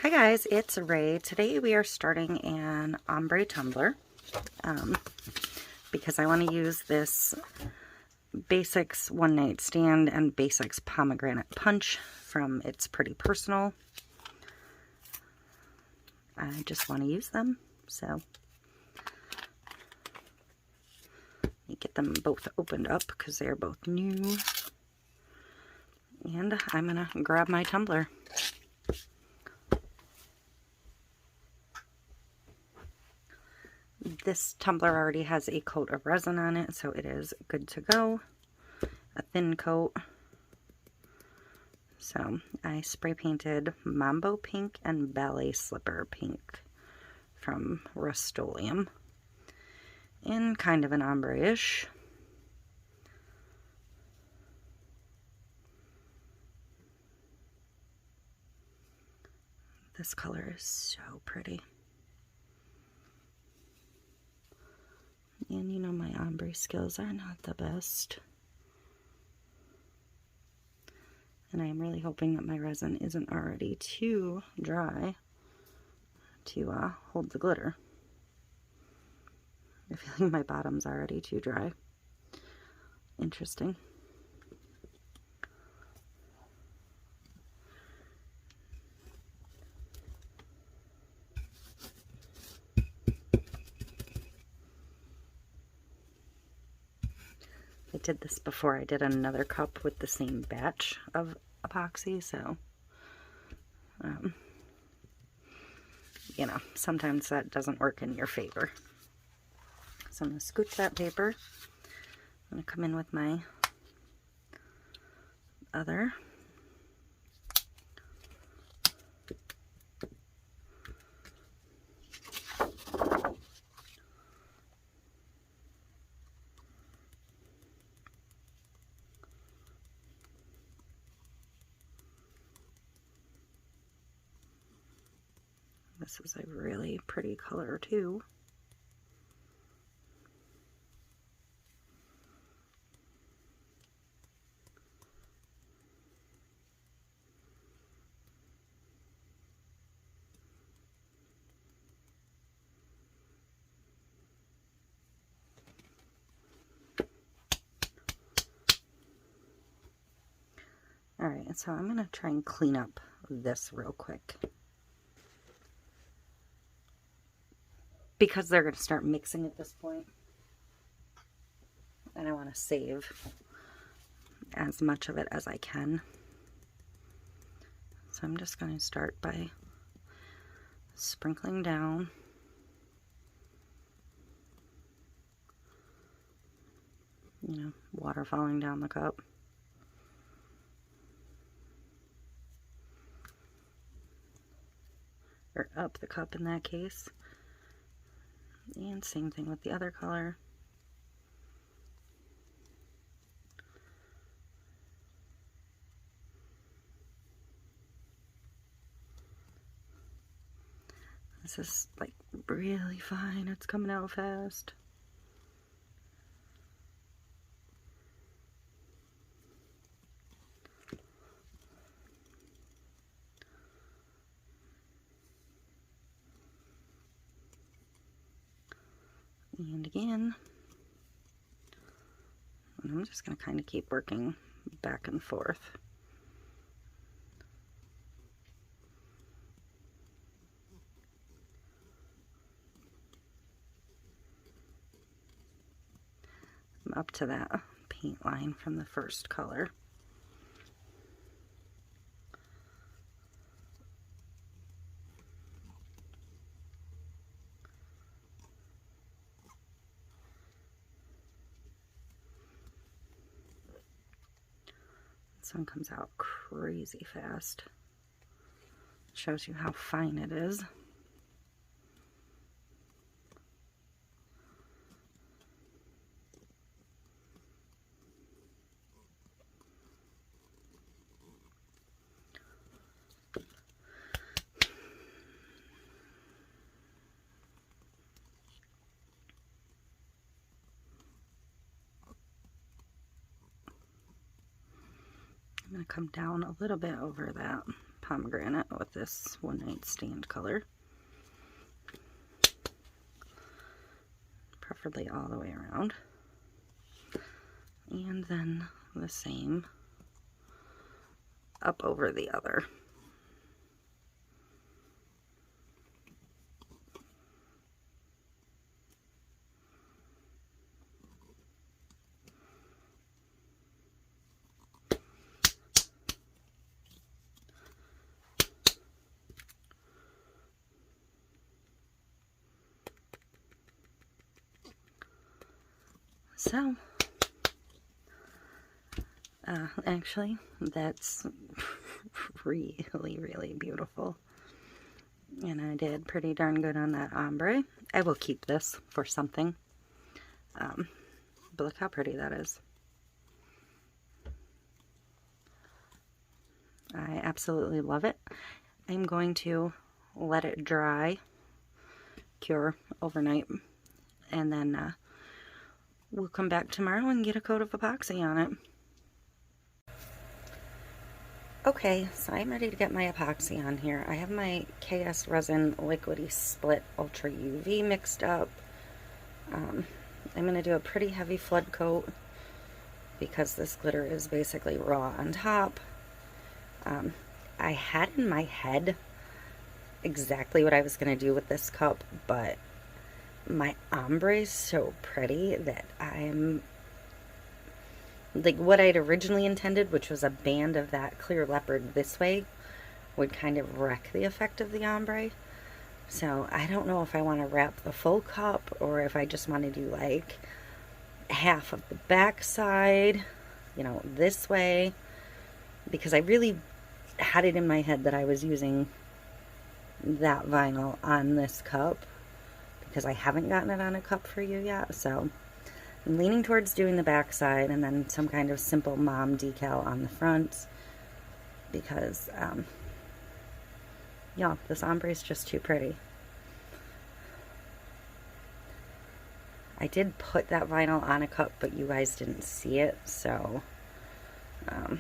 Hi guys, it's Ray. Today we are starting an ombre tumbler because I want to use this Basics One Night Stand and Basics Pomegranate Punch from It's Pretty Personal. I just want to use them, so let me get them both opened up because they are both new. And I'm going to grab my tumbler. This tumbler already has a coat of resin on it, so it is good to go. A thin coat. So I spray painted Mambo Pink and Ballet Slipper Pink from Rust-Oleum in kind of an ombre-ish. This color is so pretty. And you know my ombre skills are not the best. And I am really hoping that my resin isn't already too dry to hold the glitter. I feel like my bottom's already too dry. Interesting. I did this before. I did another cup with the same batch of epoxy, so you know, sometimes that doesn't work in your favor. So I'm going to scooch that paper. I'm going to come in with my other. This is a really pretty color too. Alright, so I'm going to try and clean up this real quick, because they're going to start mixing at this point, and I want to save as much of it as I can. So I'm just going to start by sprinkling down. You know, water falling down the cup. Or up the cup in that case. And same thing with the other color. This is like really fine. It's coming out fast. And again. And I'm just going to kind of keep working back and forth. I'm up to that paint line from the first color. This one comes out crazy fast. Shows you how fine it is. I'm going to come down a little bit over that pomegranate with this One Night Stand color. Preferably all the way around. And then the same up over the other. So, actually, that's really, really beautiful. And I did pretty darn good on that ombre. I will keep this for something. But look how pretty that is. I absolutely love it. I'm going to let it dry, cure overnight, and then we'll come back tomorrow and get a coat of epoxy on it. Okay, so I'm ready to get my epoxy on here. I have my KS Resin Liquidy Split Ultra UV mixed up. I'm going to do a pretty heavy flood coat because this glitter is basically raw on top. I had in my head exactly what I was going to do with this cup, but my ombre is so pretty that I'm like what I'd originally intended, which was a band of that clear leopard this way, would kind of wreck the effect of the ombre. So I don't know if I want to wrap the full cup or if I just want to do like half of the back side, you know, this way, because I really had it in my head that I was using that vinyl on this cup, because I haven't gotten it on a cup for you yet. So I'm leaning towards doing the back side and then some kind of simple mom decal on the front, because yeah, this ombre is just too pretty. I did put that vinyl on a cup, but you guys didn't see it, so I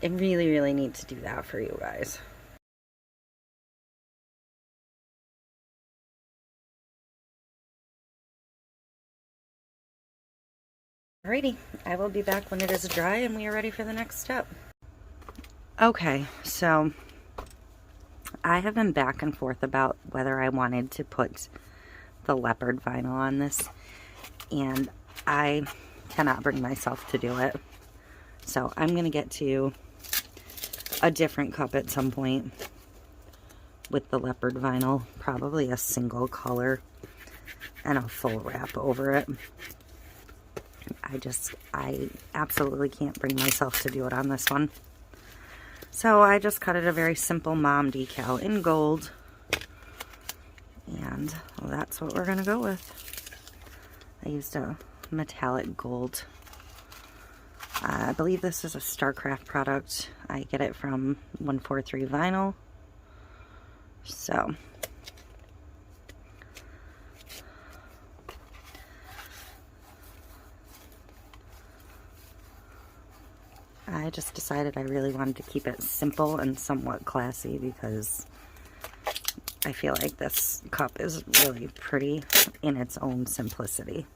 really need to do that for you guys. Alrighty, I will be back when it is dry and we are ready for the next step. Okay, so I have been back and forth about whether I wanted to put the leopard vinyl on this, and I cannot bring myself to do it. So I'm going to get to a different cup at some point with the leopard vinyl, probably a single color and a full wrap over it. I absolutely can't bring myself to do it on this one. So I just cut it a very simple mom decal in gold. And well, that's what we're going to go with. I used a metallic gold. I believe this is a StarCraft product. I get it from 143 Vinyl. So I just decided I really wanted to keep it simple and somewhat classy because I feel like this cup is really pretty in its own simplicity.